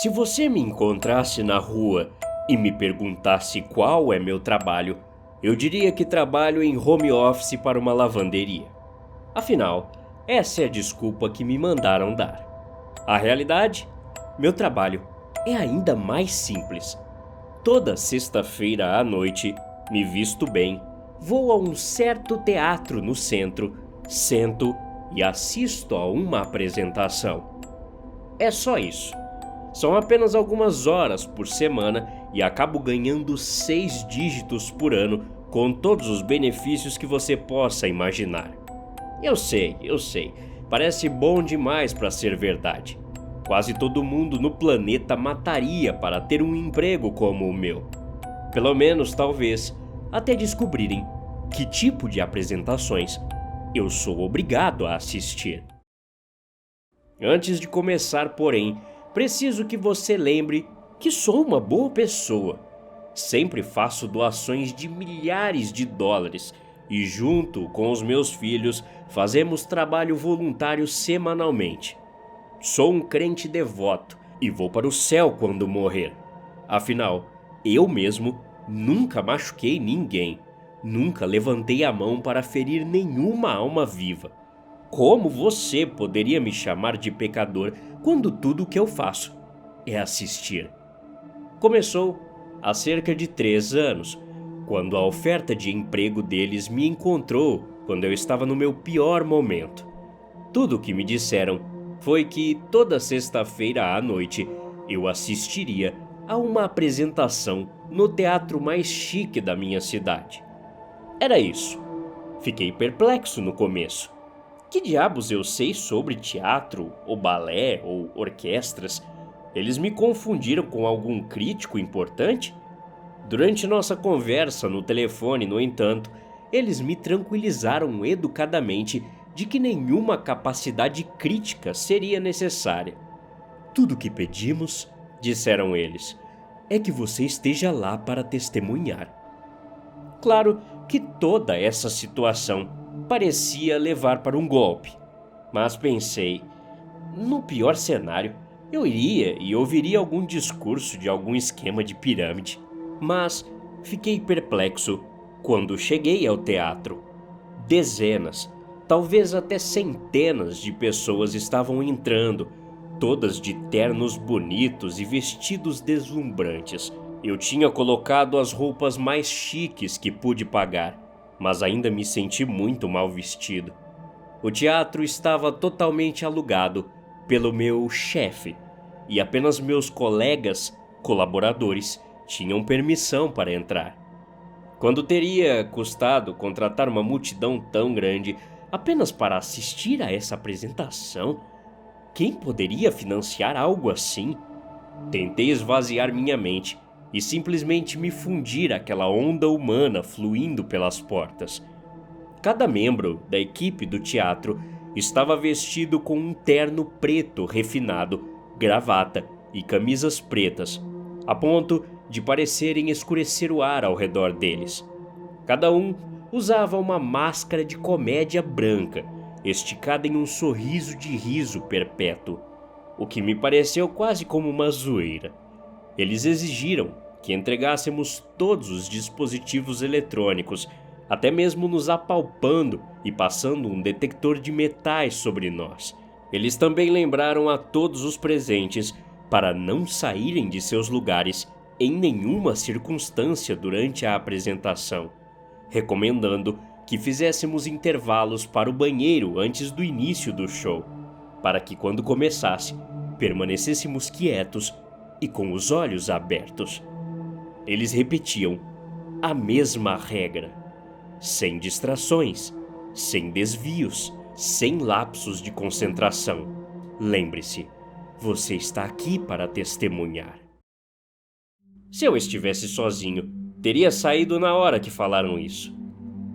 Se você me encontrasse na rua e me perguntasse qual é meu trabalho, eu diria que trabalho em home office para uma lavanderia. Afinal, essa é a desculpa que me mandaram dar. A realidade? Meu trabalho é ainda mais simples. Toda sexta-feira à noite, me visto bem, vou a um certo teatro no centro, sento e assisto a uma apresentação. É só isso. São apenas algumas horas por semana e acabo ganhando 6 dígitos por ano com todos os benefícios que você possa imaginar. Eu sei, parece bom demais para ser verdade. Quase todo mundo no planeta mataria para ter um emprego como o meu. Pelo menos, talvez, até descobrirem que tipo de apresentações eu sou obrigado a assistir. Antes de começar, porém, preciso que você lembre que sou uma boa pessoa. Sempre faço doações de milhares de dólares e, junto com os meus filhos, fazemos trabalho voluntário semanalmente. Sou um crente devoto e vou para o céu quando morrer. Afinal, eu mesmo nunca machuquei ninguém, nunca levantei a mão para ferir nenhuma alma viva. Como você poderia me chamar de pecador quando tudo o que eu faço é assistir? Começou há cerca de 3 anos, quando a oferta de emprego deles me encontrou quando eu estava no meu pior momento. Tudo o que me disseram foi que toda sexta-feira à noite eu assistiria a uma apresentação no teatro mais chique da minha cidade. Era isso. Fiquei perplexo no começo. Que diabos eu sei sobre teatro, ou balé, ou orquestras? Eles me confundiram com algum crítico importante? Durante nossa conversa no telefone, no entanto, eles me tranquilizaram educadamente de que nenhuma capacidade crítica seria necessária. Tudo o que pedimos, disseram eles, é que você esteja lá para testemunhar. Claro que toda essa situação parecia levar para um golpe, mas pensei, no pior cenário, eu iria e ouviria algum discurso de algum esquema de pirâmide. Mas fiquei perplexo quando cheguei ao teatro. Dezenas, talvez até centenas de pessoas estavam entrando, todas de ternos bonitos e vestidos deslumbrantes. Eu tinha colocado as roupas mais chiques que pude pagar, mas ainda me senti muito mal vestido. O teatro estava totalmente alugado pelo meu chefe, e apenas meus colegas, colaboradores, tinham permissão para entrar. Quando teria custado contratar uma multidão tão grande apenas para assistir a essa apresentação? Quem poderia financiar algo assim? Tentei esvaziar minha mente e simplesmente me fundir àquela onda humana fluindo pelas portas. Cada membro da equipe do teatro estava vestido com um terno preto refinado, gravata e camisas pretas, a ponto de parecerem escurecer o ar ao redor deles. Cada um usava uma máscara de comédia branca, esticada em um sorriso de riso perpétuo, o que me pareceu quase como uma zoeira. Eles exigiram que entregássemos todos os dispositivos eletrônicos, até mesmo nos apalpando e passando um detector de metais sobre nós. Eles também lembraram a todos os presentes para não saírem de seus lugares em nenhuma circunstância durante a apresentação, recomendando que fizéssemos intervalos para o banheiro antes do início do show, para que quando começasse, permanecêssemos quietos e com os olhos abertos. Eles repetiam a mesma regra, sem distrações, sem desvios, sem lapsos de concentração. Lembre-se, você está aqui para testemunhar. Se eu estivesse sozinho, teria saído na hora que falaram isso.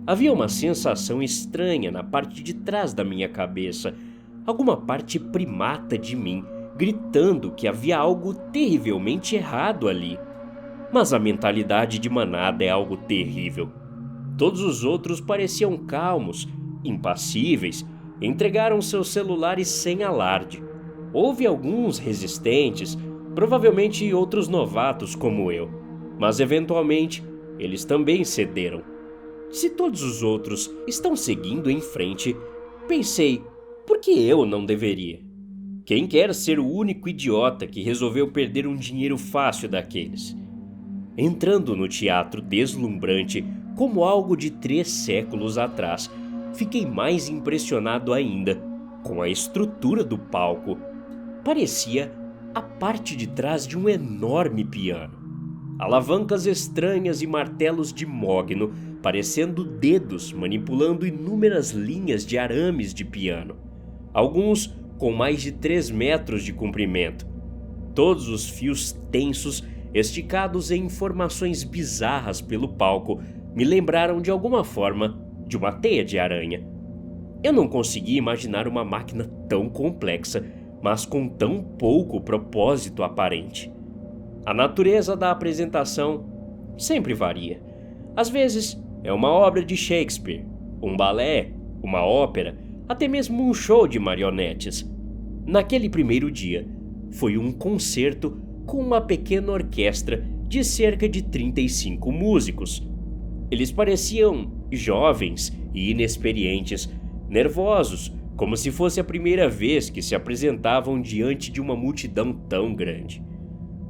Havia uma sensação estranha na parte de trás da minha cabeça, alguma parte primata de mim, gritando que havia algo terrivelmente errado ali. Mas a mentalidade de manada é algo terrível. Todos os outros pareciam calmos, impassíveis, entregaram seus celulares sem alarde. Houve alguns resistentes, Provavelmente outros novatos como eu, mas eventualmente eles também cederam. Se todos os outros estão seguindo em frente, pensei, por que eu não deveria? Quem quer ser o único idiota que resolveu perder um dinheiro fácil daqueles? Entrando no teatro deslumbrante como algo de 3 séculos atrás, fiquei mais impressionado ainda com a estrutura do palco. Parecia a parte de trás de um enorme piano. Alavancas estranhas e martelos de mogno, parecendo dedos manipulando inúmeras linhas de arames de piano. Alguns com mais de 3 metros de comprimento. Todos os fios tensos, esticados em formações bizarras pelo palco, me lembraram de alguma forma de uma teia de aranha. Eu não conseguia imaginar uma máquina tão complexa, mas com tão pouco propósito aparente. A natureza da apresentação sempre varia. Às vezes é uma obra de Shakespeare, um balé, uma ópera, até mesmo um show de marionetes. Naquele primeiro dia, foi um concerto com uma pequena orquestra de cerca de 35 músicos. Eles pareciam jovens e inexperientes, nervosos, como se fosse a primeira vez que se apresentavam diante de uma multidão tão grande.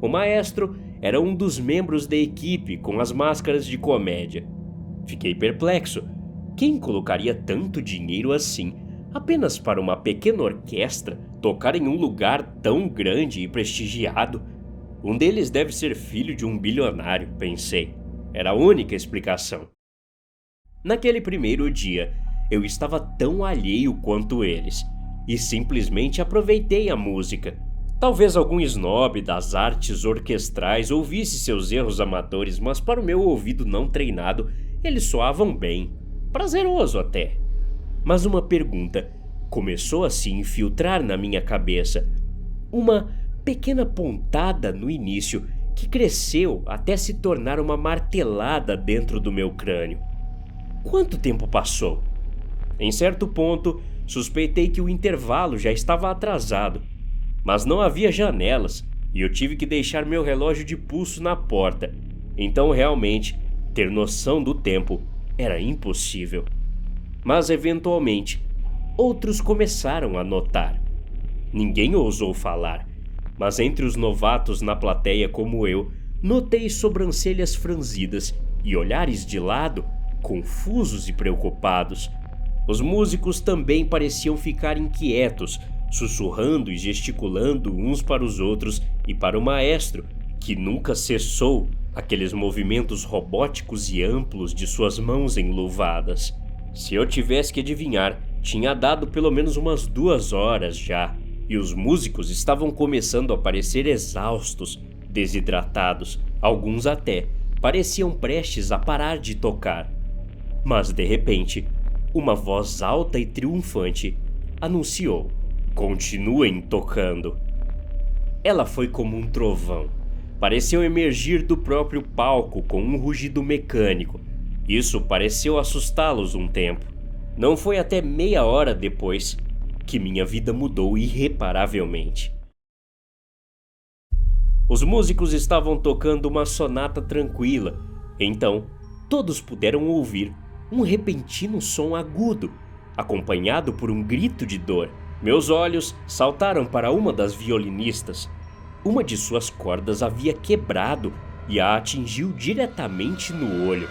O maestro era um dos membros da equipe com as máscaras de comédia. Fiquei perplexo. Quem colocaria tanto dinheiro assim apenas para uma pequena orquestra tocar em um lugar tão grande e prestigiado? Um deles deve ser filho de um bilionário, pensei. Era a única explicação. Naquele primeiro dia, eu estava tão alheio quanto eles, e simplesmente aproveitei a música. Talvez algum snob das artes orquestrais ouvisse seus erros amadores, mas para o meu ouvido não treinado, eles soavam bem, prazeroso até. Mas uma pergunta começou a se infiltrar na minha cabeça. Uma pequena pontada no início que cresceu até se tornar uma martelada dentro do meu crânio. Quanto tempo passou? Em certo ponto, suspeitei que o intervalo já estava atrasado, mas não havia janelas e eu tive que deixar meu relógio de pulso na porta, então realmente ter noção do tempo era impossível. Mas eventualmente, outros começaram a notar. Ninguém ousou falar, mas entre os novatos na plateia como eu, notei sobrancelhas franzidas e olhares de lado, confusos e preocupados. Os músicos também pareciam ficar inquietos, sussurrando e gesticulando uns para os outros e para o maestro, que nunca cessou aqueles movimentos robóticos e amplos de suas mãos enluvadas. Se eu tivesse que adivinhar, tinha dado pelo menos umas 2 horas já, e os músicos estavam começando a parecer exaustos, desidratados, alguns até pareciam prestes a parar de tocar. Mas de repente, uma voz alta e triunfante anunciou: "Continuem tocando." Ela foi como um trovão. Pareceu emergir do próprio palco com um rugido mecânico. Isso pareceu assustá-los um tempo. Não foi até meia hora depois que minha vida mudou irreparavelmente. Os músicos estavam tocando uma sonata tranquila. Então, todos puderam ouvir um repentino som agudo, acompanhado por um grito de dor. Meus olhos saltaram para uma das violinistas. Uma de suas cordas havia quebrado e a atingiu diretamente no olho.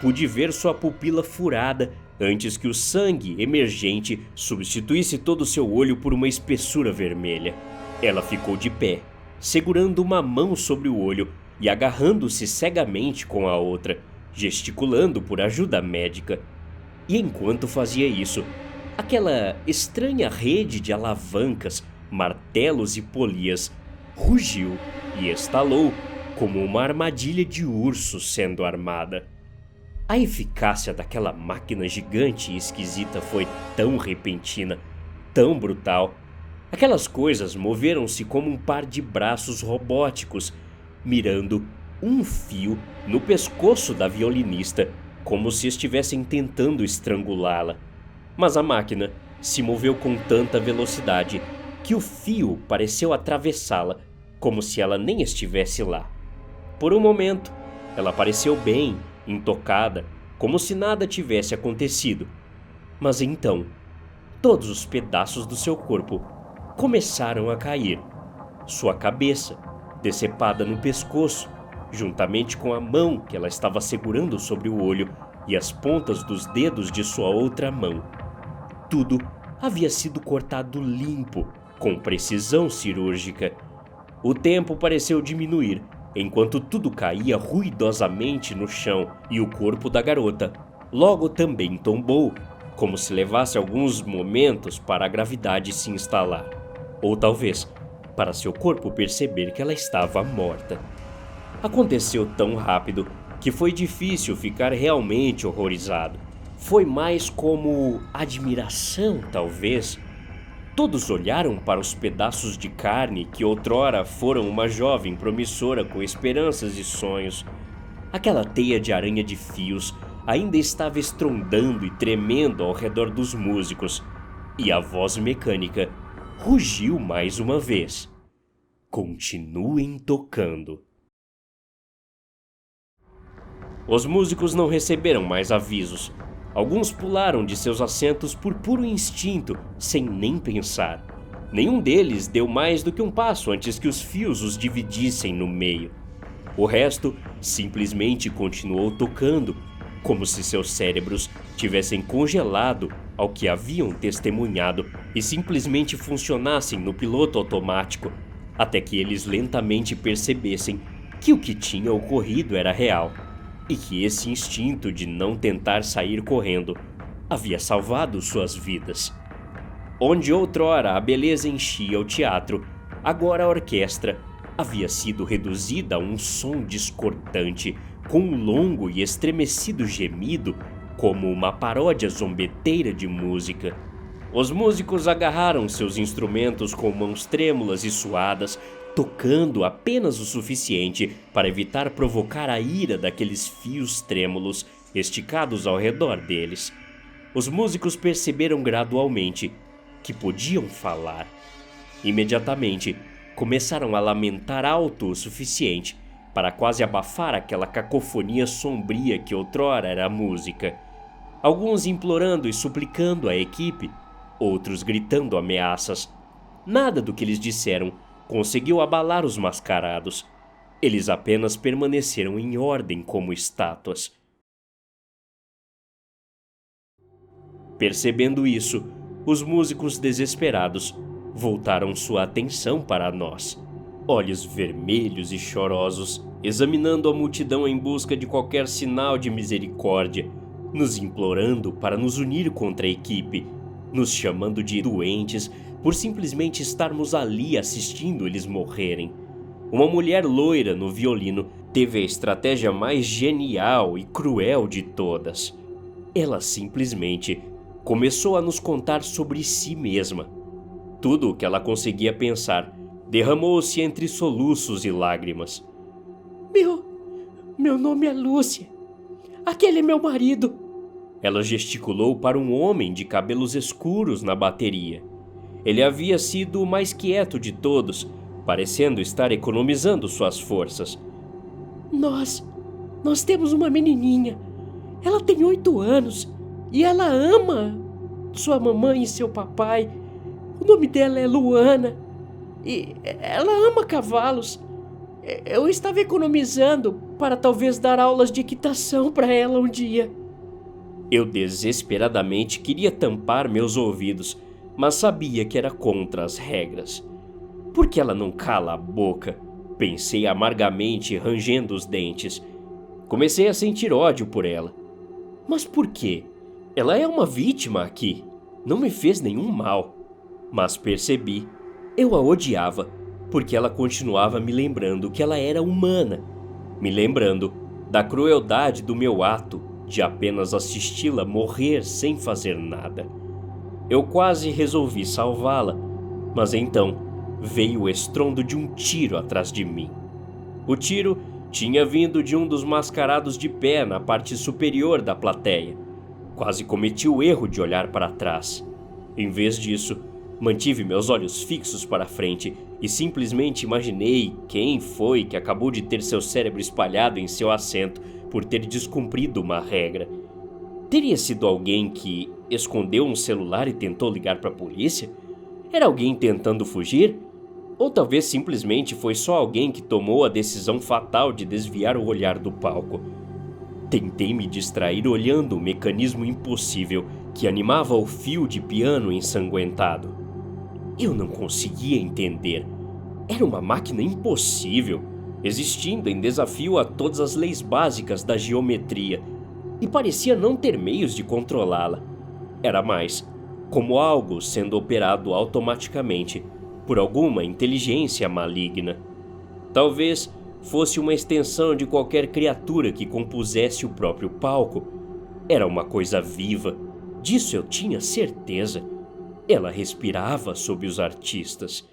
Pude ver sua pupila furada antes que o sangue emergente substituísse todo seu olho por uma espessura vermelha. Ela ficou de pé, segurando uma mão sobre o olho e agarrando-se cegamente com a outra, gesticulando por ajuda médica. E enquanto fazia isso, aquela estranha rede de alavancas, martelos e polias rugiu e estalou como uma armadilha de urso sendo armada. A eficácia daquela máquina gigante e esquisita foi tão repentina, tão brutal. Aquelas coisas moveram-se como um par de braços robóticos, mirando um fio no pescoço da violinista, como se estivessem tentando estrangulá-la. Mas a máquina se moveu com tanta velocidade que o fio pareceu atravessá-la como se ela nem estivesse lá. Por um momento, ela pareceu bem, intocada, como se nada tivesse acontecido. Mas então, todos os pedaços do seu corpo começaram a cair. Sua cabeça, decepada no pescoço, juntamente com a mão que ela estava segurando sobre o olho e as pontas dos dedos de sua outra mão. Tudo havia sido cortado limpo, com precisão cirúrgica. O tempo pareceu diminuir, enquanto tudo caía ruidosamente no chão e o corpo da garota logo também tombou, como se levasse alguns momentos para a gravidade se instalar. Ou talvez para seu corpo perceber que ela estava morta. Aconteceu tão rápido que foi difícil ficar realmente horrorizado. Foi mais como admiração, talvez. Todos olharam para os pedaços de carne que outrora foram uma jovem promissora com esperanças e sonhos. Aquela teia de aranha de fios ainda estava estrondando e tremendo ao redor dos músicos, e a voz mecânica rugiu mais uma vez. Continuem tocando. Os músicos não receberam mais avisos. Alguns pularam de seus assentos por puro instinto, sem nem pensar. Nenhum deles deu mais do que um passo antes que os fios os dividissem no meio. O resto simplesmente continuou tocando, como se seus cérebros tivessem congelado ao que haviam testemunhado e simplesmente funcionassem no piloto automático, até que eles lentamente percebessem que o que tinha ocorrido era real e que esse instinto de não tentar sair correndo havia salvado suas vidas. Onde outrora a beleza enchia o teatro, agora a orquestra havia sido reduzida a um som discordante, com um longo e estremecido gemido, como uma paródia zombeteira de música. Os músicos agarraram seus instrumentos com mãos trêmulas e suadas, tocando apenas o suficiente para evitar provocar a ira daqueles fios trêmulos esticados ao redor deles. Os músicos perceberam gradualmente que podiam falar. Imediatamente, começaram a lamentar alto o suficiente para quase abafar aquela cacofonia sombria que outrora era a música. Alguns implorando e suplicando a equipe, outros gritando ameaças. Nada do que eles disseram conseguiu abalar os mascarados. Eles apenas permaneceram em ordem como estátuas. Percebendo isso, os músicos desesperados voltaram sua atenção para nós, olhos vermelhos e chorosos, examinando a multidão em busca de qualquer sinal de misericórdia, nos implorando para nos unir contra a equipe, nos chamando de doentes por simplesmente estarmos ali assistindo eles morrerem. Uma mulher loira no violino teve a estratégia mais genial e cruel de todas. Ela simplesmente começou a nos contar sobre si mesma. Tudo o que ela conseguia pensar derramou-se entre soluços e lágrimas. Meu nome é Lúcia. Aquele é meu marido. Ela gesticulou para um homem de cabelos escuros na bateria. Ele havia sido o mais quieto de todos, parecendo estar economizando suas forças. Nós temos uma menininha. Ela tem 8 anos e ela ama sua mamãe e seu papai. O nome dela é Luana e ela ama cavalos. Eu estava economizando para talvez dar aulas de equitação para ela um dia. Eu desesperadamente queria tampar meus ouvidos, mas sabia que era contra as regras. Por que ela não cala a boca? Pensei amargamente, rangendo os dentes. Comecei a sentir ódio por ela. Mas por quê? Ela é uma vítima aqui. Não me fez nenhum mal. Mas percebi, eu a odiava, porque ela continuava me lembrando que ela era humana. Me lembrando da crueldade do meu ato de apenas assisti-la morrer sem fazer nada. Eu quase resolvi salvá-la, mas então veio o estrondo de um tiro atrás de mim. O tiro tinha vindo de um dos mascarados de pé na parte superior da plateia. Quase cometi o erro de olhar para trás. Em vez disso, mantive meus olhos fixos para frente e simplesmente imaginei quem foi que acabou de ter seu cérebro espalhado em seu assento por ter descumprido uma regra. Teria sido alguém que escondeu um celular e tentou ligar para a polícia? Era alguém tentando fugir? Ou talvez simplesmente foi só alguém que tomou a decisão fatal de desviar o olhar do palco. Tentei me distrair olhando o mecanismo impossível que animava o fio de piano ensanguentado. Eu não conseguia entender. Era uma máquina impossível, existindo em desafio a todas as leis básicas da geometria, e parecia não ter meios de controlá-la. Era mais como algo sendo operado automaticamente por alguma inteligência maligna. Talvez fosse uma extensão de qualquer criatura que compusesse o próprio palco. Era uma coisa viva, disso eu tinha certeza. Ela respirava sob os artistas.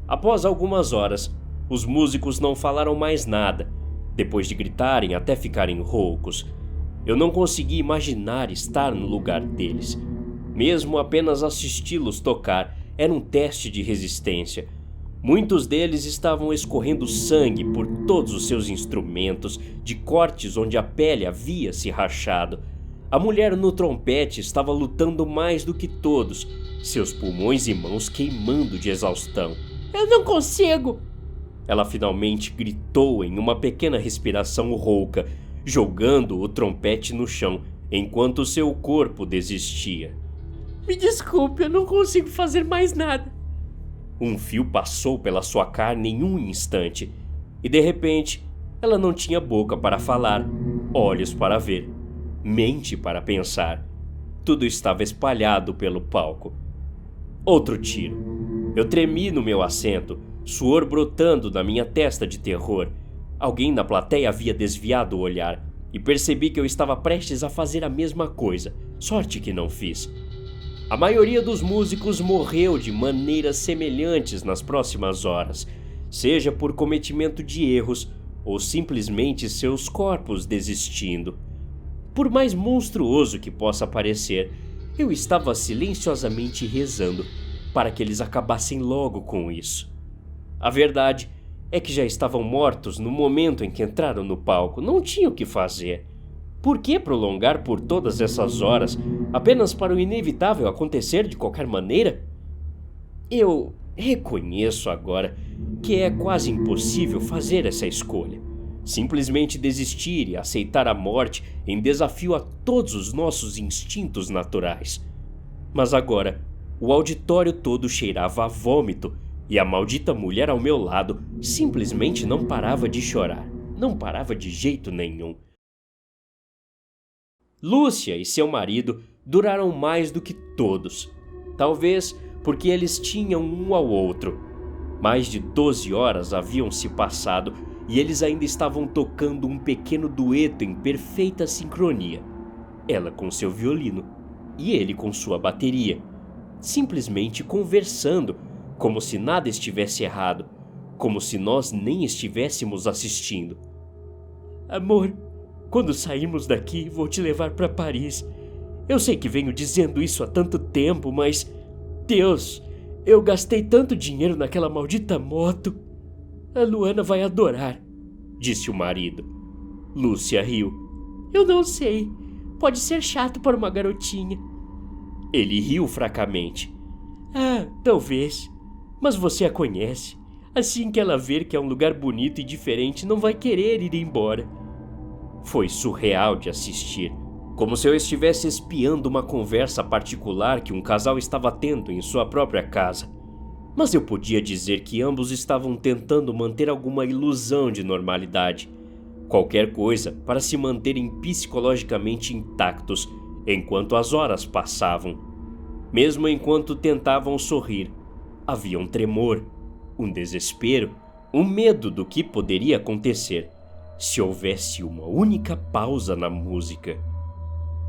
Após algumas horas, os músicos não falaram mais nada, depois de gritarem até ficarem roucos. Eu não conseguia imaginar estar no lugar deles. Mesmo apenas assisti-los tocar era um teste de resistência. Muitos deles estavam escorrendo sangue por todos os seus instrumentos, de cortes onde a pele havia se rachado. A mulher no trompete estava lutando mais do que todos, seus pulmões e mãos queimando de exaustão. Eu não consigo! Ela finalmente gritou em uma pequena respiração rouca, jogando o trompete no chão, enquanto seu corpo desistia. Me desculpe, eu não consigo fazer mais nada. Um fio passou pela sua carne em um instante, e de repente, ela não tinha boca para falar, olhos para ver, mente para pensar. Tudo estava espalhado pelo palco. Outro tiro. Eu tremi no meu assento, suor brotando da minha testa de terror. Alguém na plateia havia desviado o olhar, e percebi que eu estava prestes a fazer a mesma coisa. Sorte que não fiz. A maioria dos músicos morreu de maneiras semelhantes nas próximas horas, seja por cometimento de erros ou simplesmente seus corpos desistindo. Por mais monstruoso que possa parecer, eu estava silenciosamente rezando para que eles acabassem logo com isso. A verdade é que já estavam mortos no momento em que entraram no palco, não tinha o que fazer. Por que prolongar por todas essas horas, apenas para o inevitável acontecer de qualquer maneira? Eu reconheço agora que é quase impossível fazer essa escolha. Simplesmente desistir e aceitar a morte em desafio a todos os nossos instintos naturais. Mas agora, o auditório todo cheirava a vômito e a maldita mulher ao meu lado simplesmente não parava de chorar. Não parava de jeito nenhum. Lúcia e seu marido duraram mais do que todos, talvez porque eles tinham um ao outro. Mais de 12 horas haviam se passado e eles ainda estavam tocando um pequeno dueto em perfeita sincronia. Ela com seu violino e ele com sua bateria, simplesmente conversando, como se nada estivesse errado, como se nós nem estivéssemos assistindo. Amor, quando sairmos daqui, vou te levar para Paris. Eu sei que venho dizendo isso há tanto tempo, mas... Deus, eu gastei tanto dinheiro naquela maldita moto. A Luana vai adorar, disse o marido. Lúcia riu. Eu não sei. Pode ser chato para uma garotinha. Ele riu fracamente. Ah, talvez. Mas você a conhece. Assim que ela ver que é um lugar bonito e diferente, não vai querer ir embora. Foi surreal de assistir, como se eu estivesse espiando uma conversa particular que um casal estava tendo em sua própria casa. Mas eu podia dizer que ambos estavam tentando manter alguma ilusão de normalidade, qualquer coisa para se manterem psicologicamente intactos enquanto as horas passavam. Mesmo enquanto tentavam sorrir, havia um tremor, um desespero, um medo do que poderia acontecer se houvesse uma única pausa na música.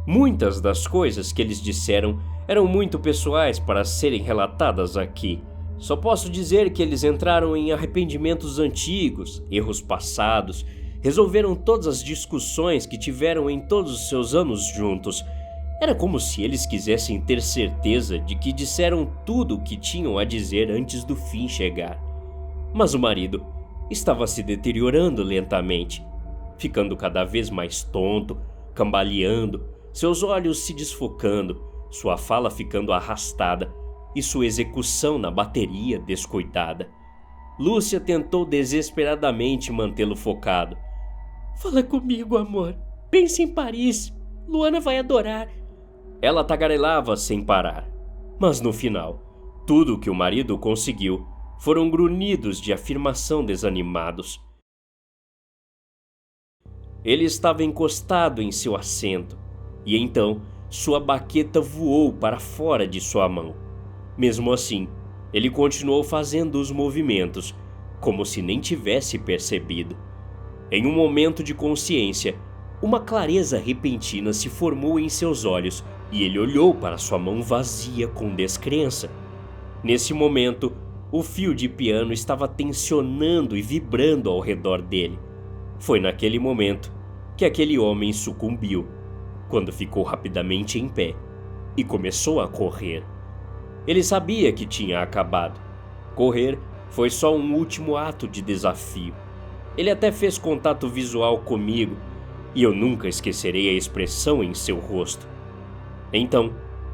Muitas das coisas que eles disseram eram muito pessoais para serem relatadas aqui. Só posso dizer que eles entraram em arrependimentos antigos, erros passados, resolveram todas as discussões que tiveram em todos os seus anos juntos. Era como se eles quisessem ter certeza de que disseram tudo o que tinham a dizer antes do fim chegar. Mas o marido estava se deteriorando lentamente, ficando cada vez mais tonto, cambaleando, seus olhos se desfocando, sua fala ficando arrastada e sua execução na bateria descuidada. Lúcia tentou desesperadamente mantê-lo focado. Fala comigo, amor. Pense em Paris. Luana vai adorar. Ela tagarelava sem parar. Mas no final, tudo o que o marido conseguiu foram grunhidos de afirmação desanimados. Ele estava encostado em seu assento, e então sua baqueta voou para fora de sua mão. Mesmo assim, ele continuou fazendo os movimentos, como se nem tivesse percebido. Em um momento de consciência, uma clareza repentina se formou em seus olhos e ele olhou para sua mão vazia com descrença. Nesse momento, o fio de piano estava tensionando e vibrando ao redor dele. Foi naquele momento que aquele homem sucumbiu, quando ficou rapidamente em pé e começou a correr. Ele sabia que tinha acabado. Correr foi só um último ato de desafio. Ele até fez contato visual comigo e eu nunca esquecerei a expressão em seu rosto. Então,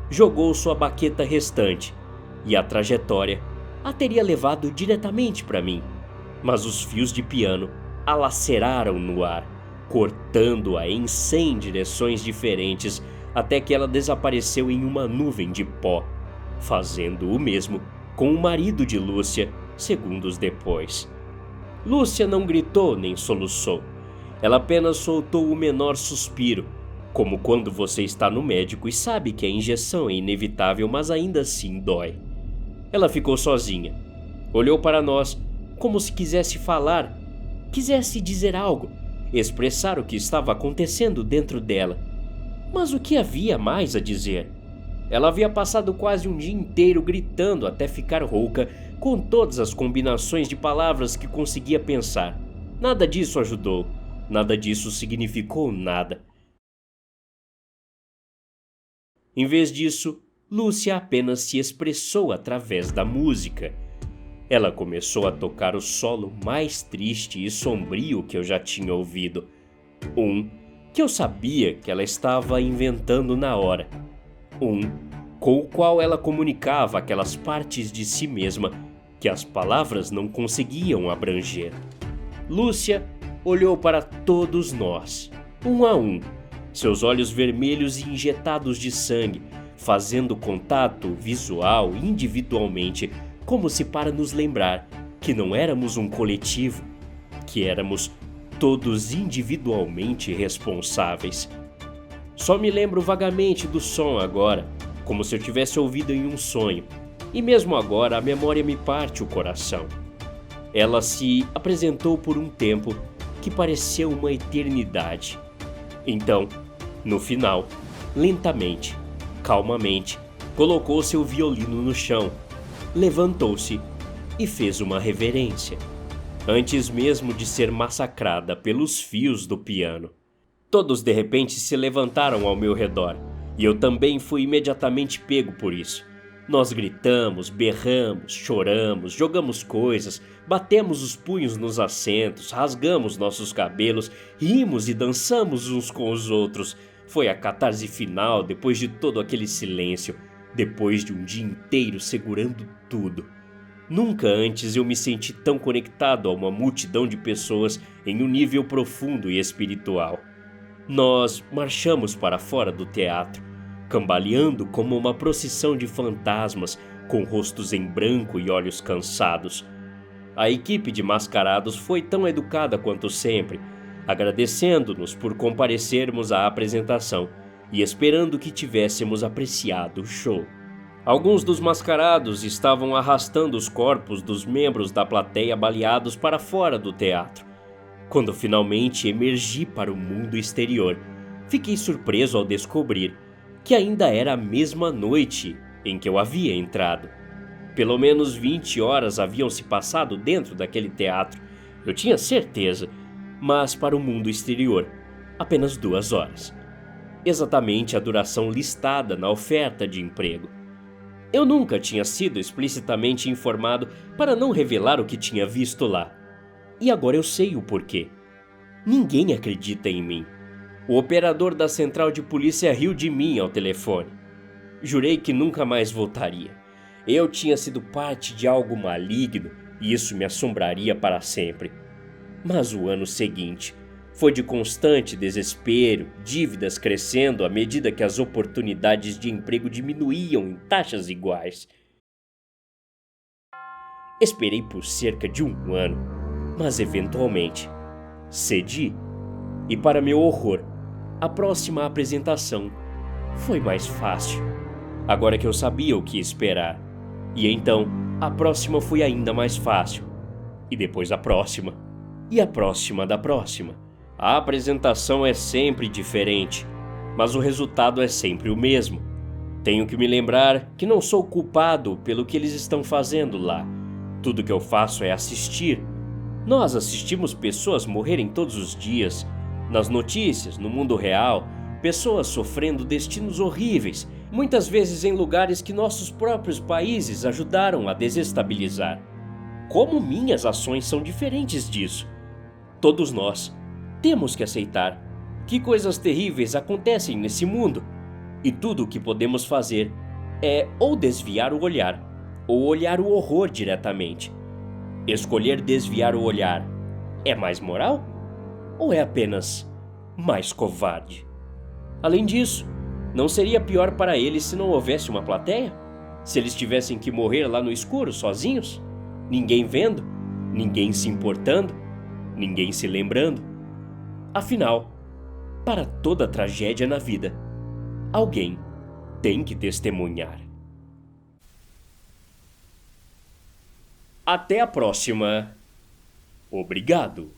jogou sua baqueta restante e a trajetória a teria levado diretamente para mim, mas os fios de piano a laceraram no ar, cortando-a em 100 direções diferentes até que ela desapareceu em uma nuvem de pó, fazendo o mesmo com o marido de Lúcia segundos depois. Lúcia não gritou nem soluçou. Ela apenas soltou o menor suspiro, como quando você está no médico e sabe que a injeção é inevitável, mas ainda assim dói. Ela ficou sozinha. Olhou para nós como se quisesse falar, quisesse dizer algo, expressar o que estava acontecendo dentro dela. Mas o que havia mais a dizer? Ela havia passado quase um dia inteiro gritando até ficar rouca com todas as combinações de palavras que conseguia pensar. Nada disso ajudou. Nada disso significou nada. Em vez disso, Lúcia apenas se expressou através da música. Ela começou a tocar o solo mais triste e sombrio que eu já tinha ouvido. Um que eu sabia que ela estava inventando na hora. Um com o qual ela comunicava aquelas partes de si mesma que as palavras não conseguiam abranger. Lúcia olhou para todos nós, um a um, seus olhos vermelhos e injetados de sangue, fazendo contato visual individualmente, como se para nos lembrar que não éramos um coletivo, que éramos todos individualmente responsáveis. Só me lembro vagamente do som agora, como se eu tivesse ouvido em um sonho, e mesmo agora a memória me parte o coração. Ela se apresentou por um tempo que pareceu uma eternidade. Então, no final, lentamente, calmamente, colocou seu violino no chão, levantou-se e fez uma reverência, antes mesmo de ser massacrada pelos fios do piano. Todos de repente se levantaram ao meu redor, e eu também fui imediatamente pego por isso. Nós gritamos, berramos, choramos, jogamos coisas, batemos os punhos nos assentos, rasgamos nossos cabelos, rimos e dançamos uns com os outros. Foi a catarse final depois de todo aquele silêncio, depois de um dia inteiro segurando tudo. Nunca antes eu me senti tão conectado a uma multidão de pessoas em um nível profundo e espiritual. Nós marchamos para fora do teatro, cambaleando como uma procissão de fantasmas, com rostos em branco e olhos cansados. A equipe de mascarados foi tão educada quanto sempre, agradecendo-nos por comparecermos à apresentação e esperando que tivéssemos apreciado o show. Alguns dos mascarados estavam arrastando os corpos dos membros da plateia baleados para fora do teatro. Quando finalmente emergi para o mundo exterior, fiquei surpreso ao descobrir que ainda era a mesma noite em que eu havia entrado. Pelo menos 20 horas haviam se passado dentro daquele teatro, eu tinha certeza, mas para o mundo exterior, apenas 2 horas. Exatamente a duração listada na oferta de emprego. Eu nunca tinha sido explicitamente informado para não revelar o que tinha visto lá. E agora eu sei o porquê. Ninguém acredita em mim. O operador da central de polícia riu de mim ao telefone. Jurei que nunca mais voltaria. Eu tinha sido parte de algo maligno e isso me assombraria para sempre. Mas o ano seguinte foi de constante desespero, dívidas crescendo à medida que as oportunidades de emprego diminuíam em taxas iguais. Esperei por cerca de um ano, mas eventualmente cedi. E para meu horror, a próxima apresentação foi mais fácil. Agora que eu sabia o que esperar. E então, a próxima foi ainda mais fácil. E depois a próxima. E a próxima da próxima. A apresentação é sempre diferente, mas o resultado é sempre o mesmo. Tenho que me lembrar que não sou culpado pelo que eles estão fazendo lá. Tudo que eu faço é assistir. Nós assistimos pessoas morrerem todos os dias. Nas notícias, no mundo real, pessoas sofrendo destinos horríveis, muitas vezes em lugares que nossos próprios países ajudaram a desestabilizar. Como minhas ações são diferentes disso? Todos nós temos que aceitar que coisas terríveis acontecem nesse mundo, e tudo o que podemos fazer é ou desviar o olhar, ou olhar o horror diretamente. Escolher desviar o olhar é mais moral? Ou é apenas mais covarde? Além disso, não seria pior para eles se não houvesse uma plateia? Se eles tivessem que morrer lá no escuro, sozinhos? Ninguém vendo? Ninguém se importando? Ninguém se lembrando? Afinal, para toda tragédia na vida, alguém tem que testemunhar. Até a próxima. Obrigado.